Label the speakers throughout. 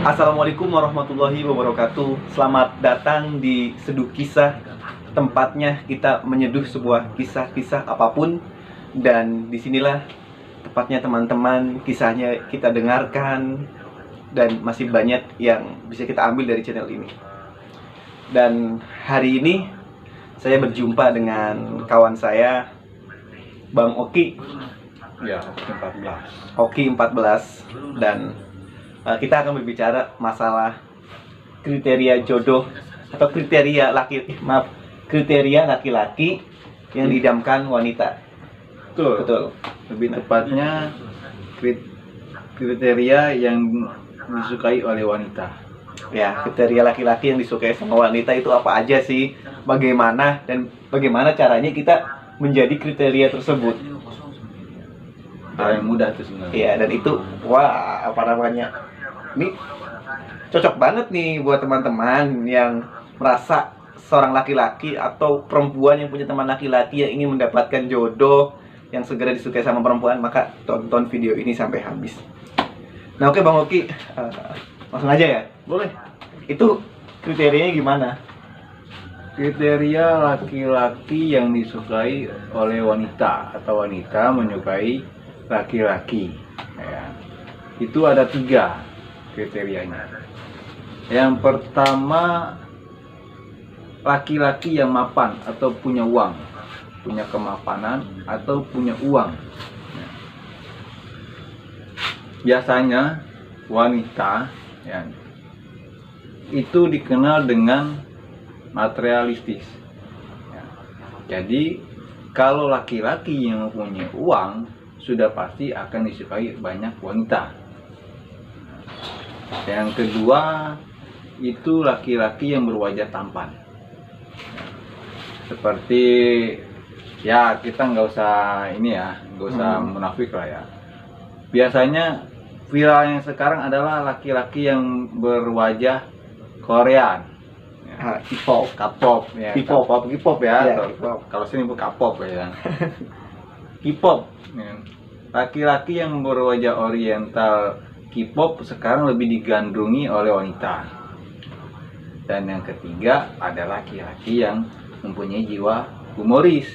Speaker 1: Assalamualaikum warahmatullahi wabarakatuh. Selamat datang di Seduh Kisah. Tempatnya kita menyeduh sebuah kisah-kisah apapun. Dan disinilah tepatnya teman-teman, kisahnya kita dengarkan. Dan masih banyak yang bisa kita ambil dari channel ini. Dan hari ini saya berjumpa dengan kawan saya, Bang Oki.
Speaker 2: Ya, Oki 14.
Speaker 1: Oki 14. Dan kita akan berbicara masalah kriteria jodoh atau kriteria kriteria laki-laki yang didamkan wanita. Betul.
Speaker 2: Lebih tepatnya kriteria yang disukai oleh wanita.
Speaker 1: Ya, kriteria laki-laki yang disukai sama wanita itu apa aja sih? Bagaimana dan bagaimana caranya kita menjadi kriteria tersebut?
Speaker 2: Hal yang mudah itu sebenarnya.
Speaker 1: Iya, dan itu apa namanya? Ini cocok banget nih buat teman-teman yang merasa seorang laki-laki atau perempuan yang punya teman laki-laki yang ingin mendapatkan jodoh yang segera disukai sama perempuan, maka tonton video ini sampai habis. Nah, oke Bang Oki, langsung aja ya.
Speaker 2: Boleh.
Speaker 1: Itu kriterianya gimana?
Speaker 2: Kriteria laki-laki yang disukai oleh wanita atau wanita menyukai laki-laki. Ya. Itu ada 3 kriterianya. Yang pertama, laki-laki yang mapan atau punya uang, punya kemapanan atau punya uang. Biasanya wanita ya, itu dikenal dengan materialistis ya. Jadi kalau laki-laki yang mempunyai uang sudah pasti akan disukai banyak wanita. Yang kedua, itu laki-laki yang berwajah tampan. Seperti ya, kita nggak usah munafik lah ya. Biasanya viral yang sekarang adalah laki-laki yang berwajah Korean. Ya. K-pop ya. K-pop ya. Kalau sini K-pop ya. K-pop. Ya. Laki-laki yang berwajah oriental K-pop sekarang lebih digandrungi oleh wanita. Dan yang ketiga ada laki-laki yang mempunyai jiwa humoris.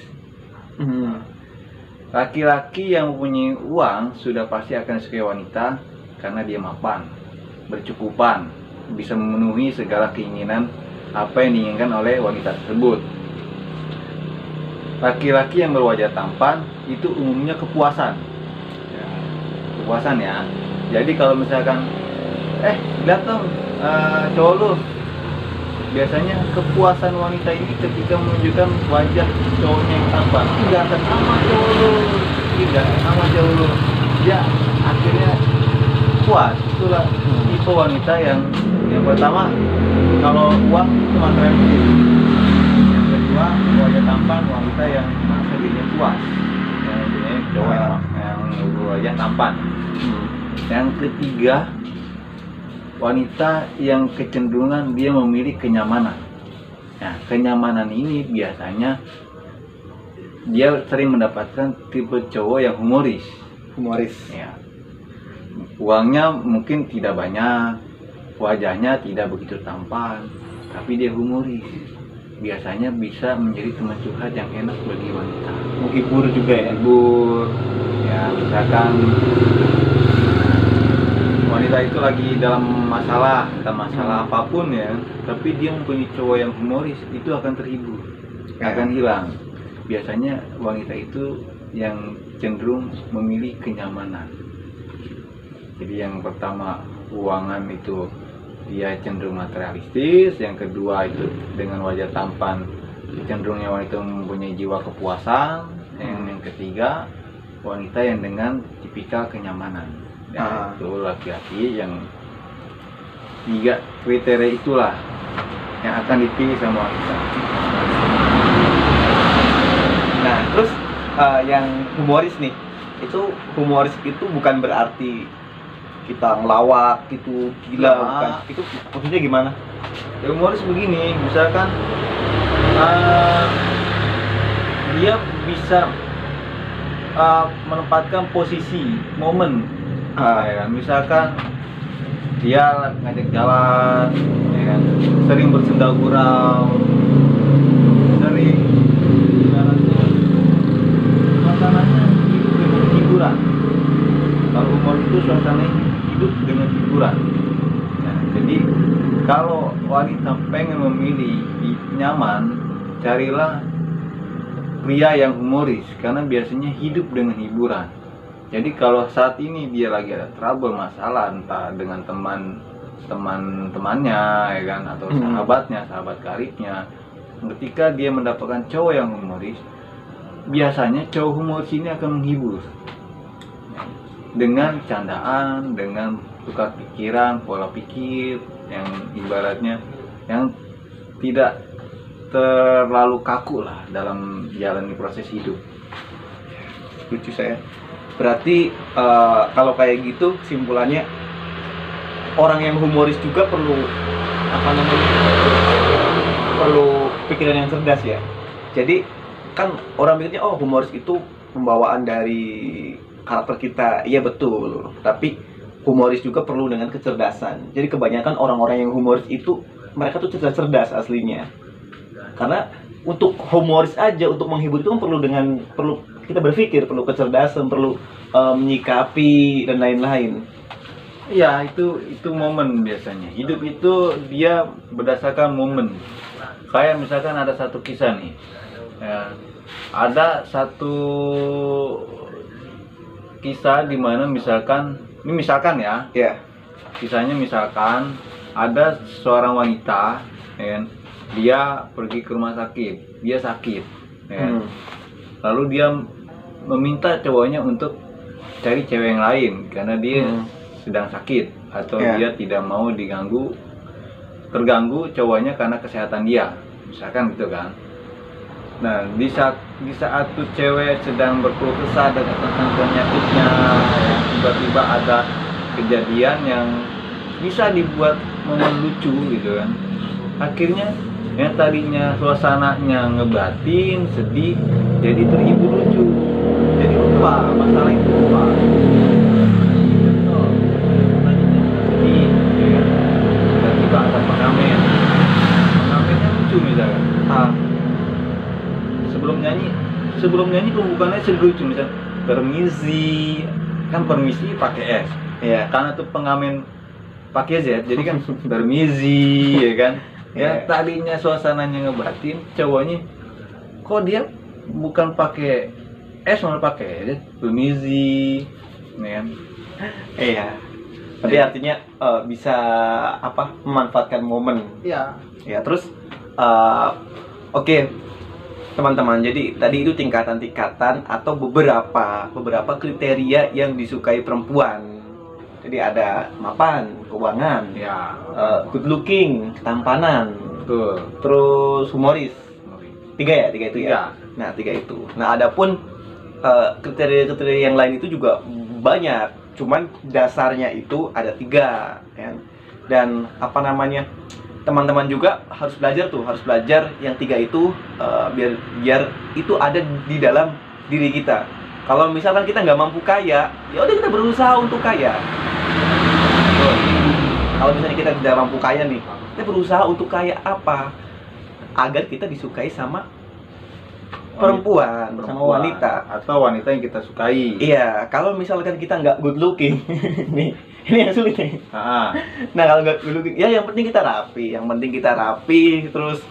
Speaker 2: Laki-laki yang mempunyai uang sudah pasti akan disukai wanita karena dia mapan, bercukupan, bisa memenuhi segala keinginan apa yang diinginkan oleh wanita tersebut. Laki-laki yang berwajah tampan itu umumnya kepuasan. Ya, kepuasan ya. Jadi kalau misalkan lihat dong cowok lu, biasanya kepuasan wanita ini ketika menunjukkan wajah cowoknya yang tampan. Tidak sama cowok lu, dia akhirnya puas. Itulah tipe wanita yang pertama, kalau uang itu materialistis. Yang kedua, wajah tampan, wanita yang merasa dirinya puas. Yang cowok yang berwajah tampan. Yang ketiga, wanita yang kecenderungan dia memilih kenyamanan. Nah, kenyamanan ini biasanya dia sering mendapatkan tipe cowok yang humoris. Ya. Uangnya mungkin tidak banyak, wajahnya tidak begitu tampan, tapi dia humoris. Biasanya bisa menjadi teman curhat yang enak bagi wanita.
Speaker 1: Menghibur juga ya.
Speaker 2: Ya, misalkan wanita itu lagi dalam masalah apapun ya, tapi dia mempunyai cowok yang humoris, itu akan terhibur, akan hilang. Biasanya wanita itu yang cenderung memilih kenyamanan. Jadi yang pertama, keuangan itu dia cenderung materialistis. Yang kedua itu dengan wajah tampan, cenderungnya wanita mempunyai jiwa kepuasan. Yang ketiga, wanita yang dengan tipikal kenyamanan. Ya, itu laki-laki yang 3 kriteria itulah yang akan dipilih sama wanita.
Speaker 1: Nah, terus yang humoris nih, humoris itu bukan berarti kita ngelawak, itu gila, bukan. Itu maksudnya gimana?
Speaker 2: Ya, humoris begini, misalkan dia bisa menempatkan posisi momen. Ya, misalkan dia ngajak jalan, ya kan? Sering bersenda gurau, sering ibaratnya suasananya hidup dengan hiburan. Kalau humor itu suasananya hidup dengan hiburan. Nah, jadi kalau wanita pengen memilih nyaman, carilah pria yang humoris karena biasanya hidup dengan hiburan. Jadi kalau saat ini dia lagi ada trouble masalah entah dengan temannya ya kan atau sahabat karibnya, ketika dia mendapatkan cowok yang humoris, biasanya cowok humoris ini akan menghibur dengan candaan, dengan tukar pikiran, pola pikir yang ibaratnya yang tidak terlalu kaku lah dalam jalani proses hidup.
Speaker 1: Lucu saya. Berarti kalau kayak gitu kesimpulannya orang yang humoris juga perlu perlu pikiran yang cerdas ya. Jadi kan orang pikirnya oh humoris itu pembawaan dari karakter kita. Iya betul. Tapi humoris juga perlu dengan kecerdasan. Jadi kebanyakan orang-orang yang humoris itu mereka tuh cerdas aslinya. Karena untuk humoris aja, untuk menghibur itu kan perlu kita berpikir, perlu kecerdasan, perlu menyikapi dan lain-lain.
Speaker 2: Iya, itu momen biasanya. Hidup itu dia berdasarkan momen. Kayak misalkan ada satu kisah nih. Ya, ada satu kisah di mana misalkan ya.
Speaker 1: Ya.
Speaker 2: Kisahnya misalkan ada seorang wanita, ya, dia pergi ke rumah sakit, dia sakit, ya. Lalu dia meminta cowoknya untuk cari cewek yang lain karena dia sedang sakit atau dia tidak mau terganggu cowoknya karena kesehatan dia, misalkan gitu kan. Nah di saat tuh cewek sedang berkeluh kesah tentang penyakitnya, ya, tiba-tiba ada kejadian yang bisa dibuat momen lucu gitu kan. Akhirnya yang tadinya suasananya ngebatin, sedih, jadi terhibur lucu. Jadi lupa, masalah itu lupa. Contoh, tadinya sedih, ya. Tiba-tiba ada pengamen. Pengamennya lucu misalkan. Sebelum nyanyi pembukaannya lucu misalkan. Permisi, kan permisi pakai S. Ya, karena tuh pengamen pakai Z, jadi kan permisi, ya kan. Ya tadinya suasananya ngebatin, cowoknya kok dia bukan pakai S malah pakai permisi, kan?
Speaker 1: Iya. Tapi artinya bisa memanfaatkan momen.
Speaker 2: Iya.
Speaker 1: Ya terus oke, teman-teman. Jadi tadi itu tingkatan-tingkatan atau beberapa kriteria yang disukai perempuan. Jadi ada mapan, keuangan,
Speaker 2: ya,
Speaker 1: good looking, ketampanan,
Speaker 2: betul.
Speaker 1: Terus humoris. Tiga itu ya.
Speaker 2: Tiga.
Speaker 1: Nah 3 itu. Nah adapun kriteria yang lain itu juga banyak. Cuman dasarnya itu ada 3, ya. Dan teman-teman juga harus belajar yang 3 itu biar itu ada di dalam diri kita. Kalau misalkan kita nggak mampu kaya, ya udah kita berusaha untuk kaya. Kalau misalnya kita tidak mampu kaya nih, kita berusaha untuk kaya apa? Agar kita disukai sama perempuan, sama wanita
Speaker 2: atau wanita yang kita sukai.
Speaker 1: Iya, kalau misalkan kita nggak good looking, nih ini yang sulit nih. Nah kalau nggak good looking, ya yang penting kita rapi, terus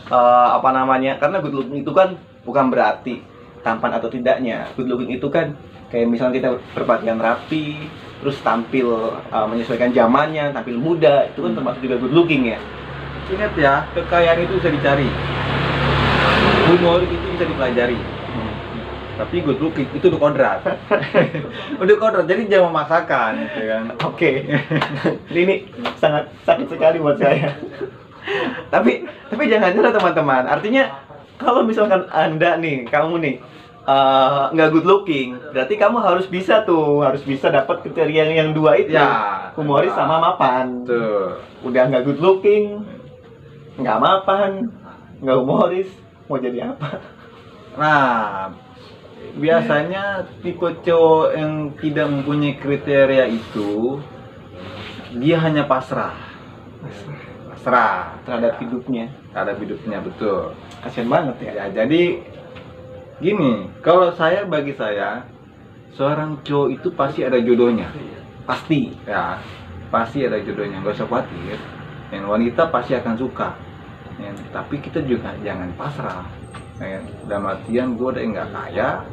Speaker 1: karena good looking itu kan bukan berarti tampan atau tidaknya. Good looking itu kan kayak misalnya kita berpakaian rapi, terus tampil menyesuaikan zamannya, tampil muda, itu kan termasuk juga good looking ya.
Speaker 2: Ingat ya, kekayaan itu bisa dicari, humor itu bisa dipelajari, tapi good looking itu udah kodrat. Udah kodrat, jadi jangan memaksakan, ya kan?
Speaker 1: Oke. Ini sangat sakit sekali buat saya. tapi jangan nyerah teman-teman. Artinya kalau misalkan kamu nih nggak good looking, berarti kamu harus bisa dapat kriteria yang 2 itu ya, humoris sama mapan.
Speaker 2: Tuh.
Speaker 1: Udah nggak good looking, nggak mapan, nggak humoris, mau jadi apa?
Speaker 2: Nah biasanya tipe cowok yang tidak mempunyai kriteria itu dia hanya pasrah
Speaker 1: terhadap hidupnya.
Speaker 2: betul.
Speaker 1: Kasian banget ya.
Speaker 2: Ya, jadi gini, bagi saya seorang cowok itu pasti ada jodohnya.
Speaker 1: Pasti.
Speaker 2: Ya, pasti ada jodohnya, nggak usah khawatir. Yang wanita pasti akan suka. Ya, tapi kita juga jangan pasrah. Ya, dalam artian gue udah nggak kaya,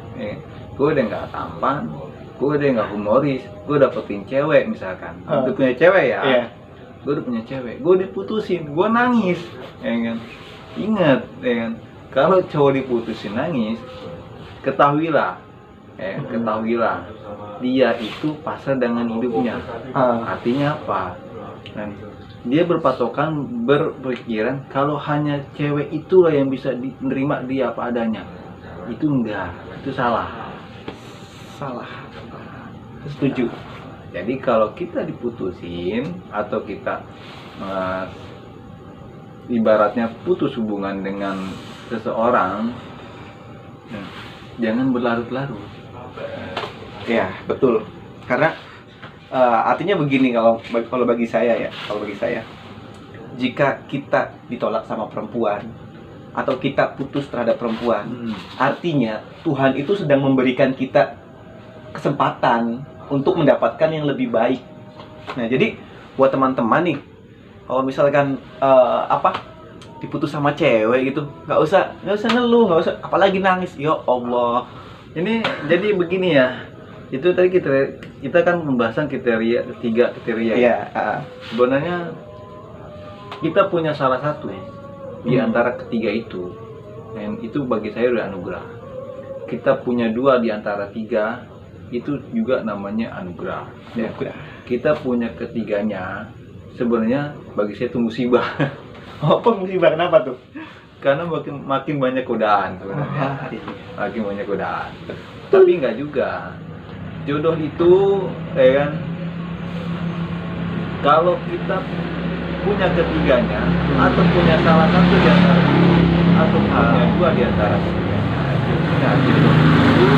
Speaker 2: gue udah nggak tampan, gue udah nggak humoris, gue dapetin cewek misalkan, udah punya cewek ya.
Speaker 1: Iya.
Speaker 2: Gue udah punya cewek, gue diputusin, gue nangis, ya kan? Ingat, ya kan? Kalau cowok diputusin nangis, ketahuilah, dia itu pasrah dengan hidupnya. Artinya apa? Dan dia berpikiran kalau hanya cewek itulah yang bisa menerima dia apa adanya. Itu enggak, itu salah.
Speaker 1: Setuju.
Speaker 2: Jadi kalau kita diputusin atau kita ibaratnya putus hubungan dengan seseorang, jangan berlarut-larut.
Speaker 1: Ya, betul. Karena artinya begini, kalau bagi saya, jika kita ditolak sama perempuan atau kita putus terhadap perempuan, artinya Tuhan itu sedang memberikan kita kesempatan untuk mendapatkan yang lebih baik. Nah, jadi buat teman-teman nih, kalau misalkan diputus sama cewek gitu, nggak usah ngeluh, nggak usah apalagi nangis. Ya Allah.
Speaker 2: Ini jadi begini ya. Itu tadi kita kan pembahasan tiga kriteria.
Speaker 1: Iya.
Speaker 2: Sebenarnya kita punya salah satu di antara ketiga itu, dan itu bagi saya udah anugerah. Kita punya dua di antara tiga, itu juga namanya anugerah. Ya. Kita punya ketiganya, sebenarnya bagi saya itu musibah.
Speaker 1: Apa musibah? Kenapa tuh?
Speaker 2: Karena makin banyak godaan sebenarnya. Makin banyak godaan. Tapi enggak juga. Jodoh itu, ya kan, kalau kita punya ketiganya atau punya salah satu di antara itu, atau punya dua di antara ketiganya, jodoh itu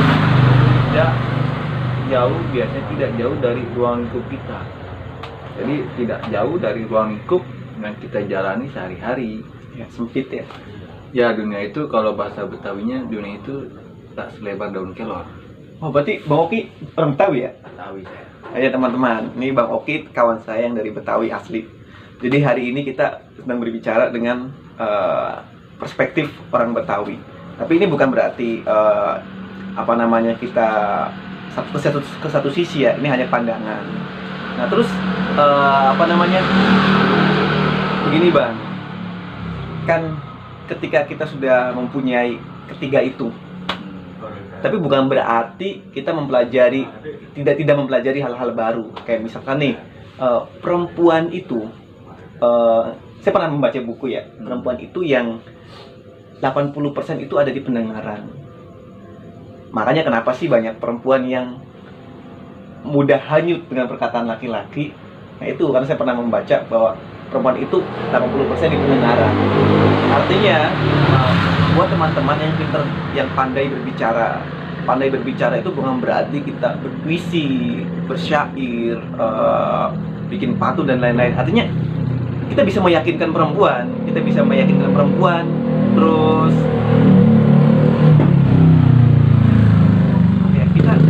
Speaker 2: tidak jauh dari ruang lingkup kita. Jadi tidak jauh dari ruang lingkup yang kita jalani sehari-hari.
Speaker 1: Ya, sempit ya.
Speaker 2: Ya, dunia itu kalau bahasa Betawinya, dunia itu tak selebar daun kelor.
Speaker 1: Oh, berarti Bang Oki orang Betawi ya?
Speaker 2: Betawi saya.
Speaker 1: Ayo teman-teman, ini Bang Oki kawan saya yang dari Betawi asli. Jadi hari ini kita sedang berbicara dengan perspektif orang Betawi. Tapi ini bukan berarti kita ke satu sisi ya. Ini hanya pandangan. Nah terus begini Bang, kan ketika kita sudah mempunyai ketiga itu, tapi bukan berarti kita tidak mempelajari hal-hal baru. Kayak misalkan nih, perempuan itu, saya pernah membaca buku ya, perempuan itu yang 80% itu ada di pendengaran. Makanya kenapa sih banyak perempuan yang mudah hanyut dengan perkataan laki-laki? Nah itu karena saya pernah membaca bahwa perempuan itu 80% di pendengaran. Artinya buat teman-teman yang pintar, yang pandai berbicara itu bukan berarti kita berpuisi, bersyair, bikin pantun dan lain-lain. Artinya kita bisa meyakinkan perempuan, terus ya, kita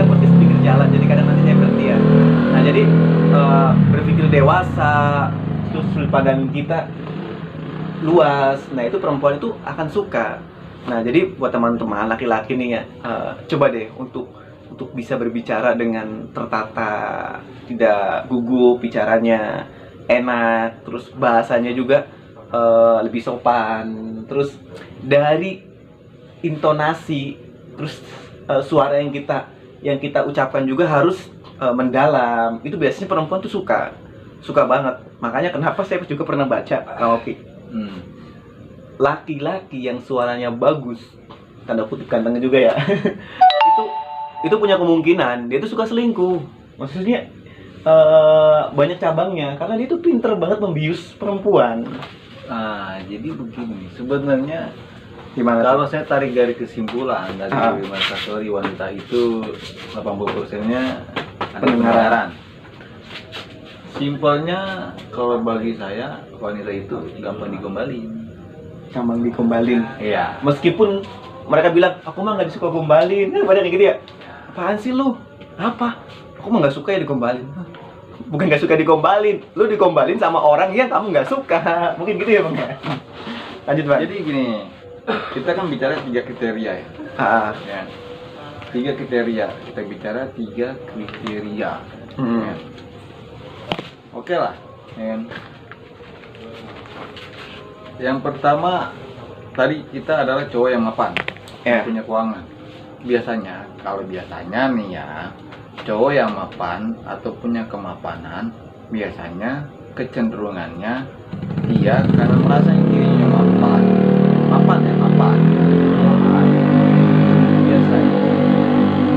Speaker 1: podcast pinggir jalan, jadi kadang nanti saya berhenti ya. Nah jadi berpikir dewasa, terus sudut pandang kita luas. Nah itu perempuan itu akan suka. Nah jadi buat teman-teman laki-laki nih ya, coba deh untuk bisa berbicara dengan tertata, tidak gugup bicaranya, enak, terus bahasanya juga lebih sopan, terus dari intonasi, terus suara yang kita ucapkan juga harus mendalam. Itu biasanya perempuan tuh suka banget. Makanya kenapa saya juga pernah baca, Oke, laki-laki yang suaranya bagus, tanda kutip ganteng juga ya, itu punya kemungkinan dia tuh suka selingkuh. Maksudnya banyak cabangnya, karena dia tuh pinter banget membius perempuan.
Speaker 2: Jadi begini, sebenarnya
Speaker 1: Gimana?
Speaker 2: Kalau saya tarik dari kesimpulan dari Martasori, wanita itu 80%-nya pendengaran. Simpelnya kalau bagi saya wanita itu gampang digombalin.
Speaker 1: Gampang digombalin.
Speaker 2: Iya.
Speaker 1: Meskipun mereka bilang, aku mah nggak suka gombalin. Pada kayak gitu ya. Apaan sih lu? Apa? Aku mah nggak suka ya digombalin. Bukan nggak suka digombalin, lu digombalin sama orang yang kamu nggak suka. Mungkin gitu ya bang ya. Lanjut bang.
Speaker 2: Jadi gini, kita kan bicara 3 kriteria ya. Ya. 3 kriteria. Kita bicara 3 kriteria. Ya. Oke lah. Ya. Yang pertama tadi kita adalah cowok yang mapan, punya keuangan. Biasanya, kalau biasanya nih ya, cowok yang mapan atau punya kemapanan, biasanya kecenderungannya dia karena merasa dirinya mapan. Biasanya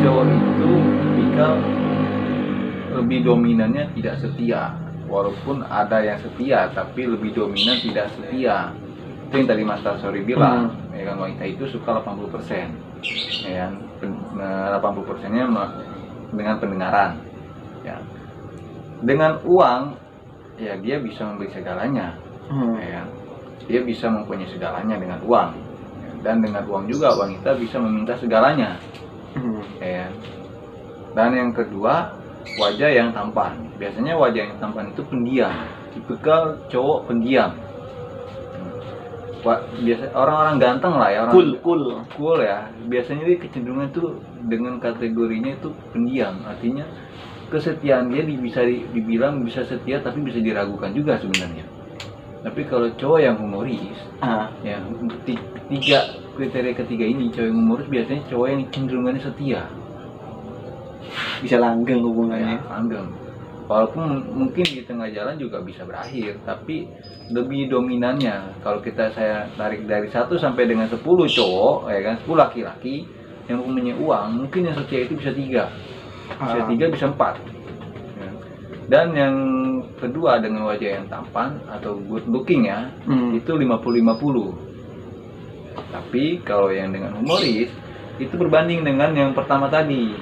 Speaker 2: cowok itu tipikal lebih dominannya tidak setia. Walaupun ada yang setia, tapi lebih dominan tidak setia. Itu yang tadi Mas Tasori bilang, ya kan, wanita itu suka 80%, ya kan, 80%-nya dengan pendengaran, ya. Dengan uang, ya dia bisa membeli segalanya, ya kan. Dia bisa mempunyai segalanya dengan uang, ya. Dan dengan uang juga wanita bisa meminta segalanya, ya kan. Dan yang kedua, wajah yang tampan. Biasanya wajah yang tampan itu pendiam, tipikal cowok pendiam. Biasa orang-orang ganteng lah ya, orang cool ya. Biasanya dia kecenderungan tuh dengan kategorinya itu pendiam. Artinya kesetiaan dia bisa dibilang bisa setia, tapi bisa diragukan juga sebenarnya. Tapi kalau cowok yang humoris, ya kriteria ketiga ini, cowok yang humoris biasanya cowok yang cenderungannya setia.
Speaker 1: Bisa langgeng hubungannya.
Speaker 2: Ya, langgeng. Walaupun mungkin di tengah jalan juga bisa berakhir, tapi lebih dominannya kalau saya tarik dari 1 sampai dengan 10 cowok, ya kan, 10 laki-laki yang punya uang, mungkin yang setia itu bisa 3, bisa 3, bisa 4. Ya. Dan yang kedua dengan wajah yang tampan atau good looking ya, itu 50-50. Tapi kalau yang dengan humoris itu berbanding dengan yang pertama tadi.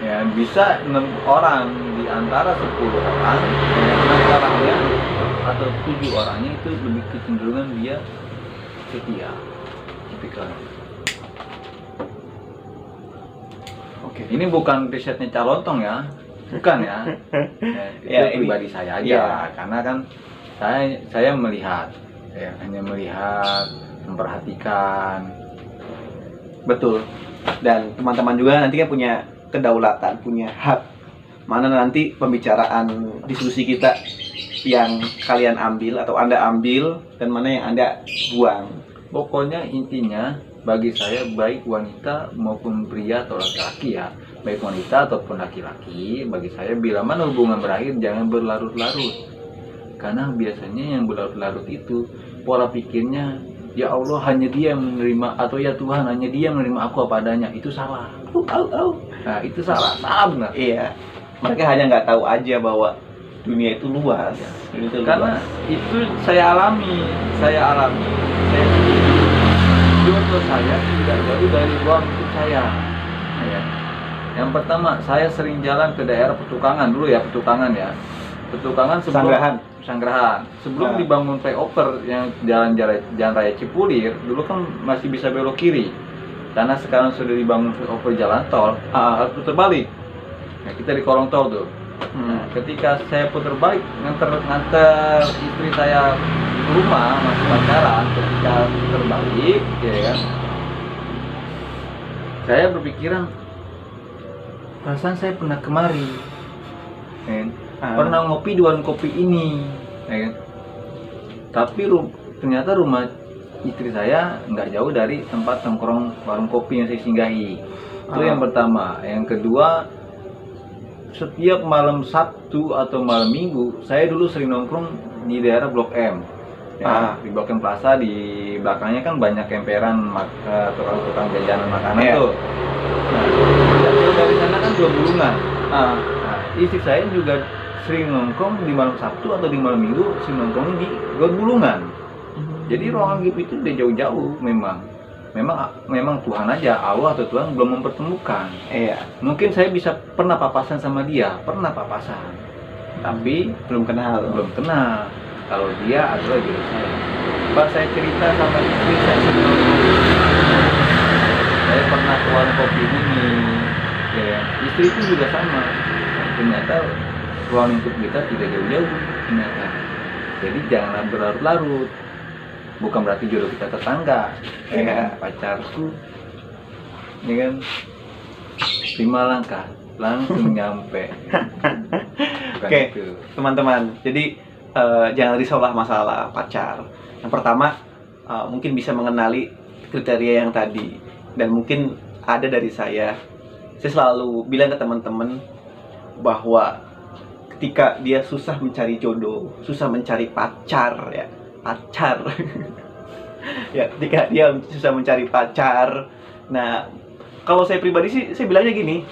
Speaker 2: Ya, bisa 6 orang di antara 10 orang, ya, 6 orangnya atau 7 orangnya itu lebih kecenderungan dia setia. Tipikal. Oke. Ini bukan risetnya Calontong ya, bukan ya. Itu ya, pribadi saya aja, karena kan saya melihat, ya, hanya melihat, memperhatikan.
Speaker 1: Betul. Dan teman-teman juga nanti kan punya kedaulatan, punya hak mana nanti pembicaraan diskusi kita yang kalian ambil atau Anda ambil dan mana yang Anda buang.
Speaker 2: Pokoknya intinya bagi saya, baik wanita maupun pria atau laki-laki ya, baik wanita ataupun laki-laki, bagi saya bila mana hubungan berakhir jangan berlarut-larut. Karena biasanya yang berlarut-larut itu pola pikirnya, ya Allah hanya dia yang menerima, atau ya Tuhan hanya dia yang menerima aku apa adanya. Itu salah. Nah, itu salah benar.
Speaker 1: Iya. Mereka hanya nggak tahu aja bahwa dunia itu luas. Ya.
Speaker 2: Karena itu saya alami. Jodoh saya tidak jauh dari ruang hidup saya. Ya. Yang pertama, saya sering jalan ke daerah Petukangan dulu ya, Petukangan sebelum Sanggerahan. Sebelum dibangun flyover yang jalan raya Cipulir, dulu kan masih bisa belok kiri. Karena sekarang sudah dibangun flyover jalan tol, harus putar balik. Nah, kita di kolong tol tuh. Nah, ketika saya putar balik nganter istri saya ke rumah, masih pacaran, ketika putar balik, ya kan, saya berpikiran, perasaan saya pernah kemari, pernah ngopi di warung kopi ini, ya kan? Tapi ternyata rumah istri saya nggak jauh dari tempat nongkrong warung kopi yang saya singgahi. Itu yang pertama. Yang kedua, setiap malam Sabtu atau malam Minggu saya dulu sering nongkrong di daerah Blok M, ya, di Blok M Plaza. Di belakangnya kan banyak emperan tukang-tukang jajanan makanan tuh. Nah, dari sana kan 2 bulungan. Nah, istri saya juga sering nongkrong di malam Sabtu atau di malam Minggu, sering nongkrong di Gor Bulungan. Jadi ruangan GIP itu udah jauh-jauh memang Tuhan aja, Allah atau Tuhan belum mempertemukan.
Speaker 1: Iya.
Speaker 2: Mungkin saya bisa pernah papasan sama dia, pernah papasan. tapi
Speaker 1: Belum kenal.
Speaker 2: belum kenal kalau dia adalah jodoh saya. Pas saya cerita sama istri saya sebelum saya pernah ke warung kopi ini, ya istri itu juga sama. Ternyata ruang lingkup kita tidak jauh-jauh ternyata. Jadi janganlah berlarut-larut. Bukan berarti jodoh kita tetangga, ya kan? Pacarku, ya kan? 5 langkah langsung nyampe. Bukan
Speaker 1: Oke.
Speaker 2: itu.
Speaker 1: Teman-teman, jadi jangan risaulah masalah pacar. Yang pertama, mungkin bisa mengenali kriteria yang tadi, dan mungkin ada dari saya selalu bilang ke teman-teman bahwa ketika dia susah mencari jodoh, susah mencari pacar, ya pacar ya ketika dia susah mencari pacar, nah kalau saya pribadi sih saya bilangnya gini,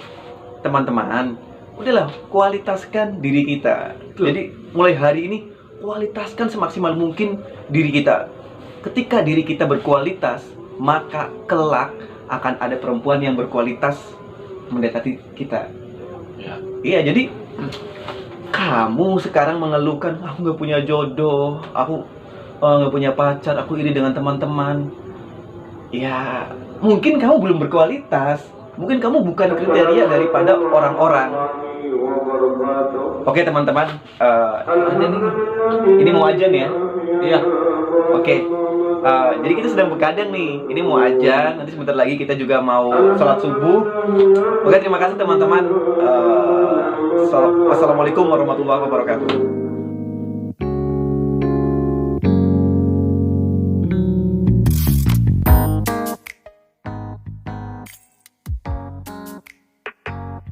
Speaker 1: teman-teman, udahlah kualitaskan diri kita. Jadi mulai hari ini kualitaskan semaksimal mungkin diri kita. Ketika diri kita berkualitas, maka kelak akan ada perempuan yang berkualitas mendekati kita.
Speaker 2: Ya.
Speaker 1: Iya, jadi kamu sekarang mengeluhkan aku nggak punya jodoh, aku nggak punya pacar, aku iri dengan teman-teman. Ya, mungkin kamu belum berkualitas, mungkin kamu bukan kriteria daripada orang-orang. Oke teman-teman, ini mau ajan ya?
Speaker 2: Iya.
Speaker 1: Oke, jadi kita sedang begadang nih. Ini mau ajan, nanti sebentar lagi kita juga mau sholat subuh. Oke, terima kasih teman-teman. Wassalamualaikum warahmatullahi wabarakatuh.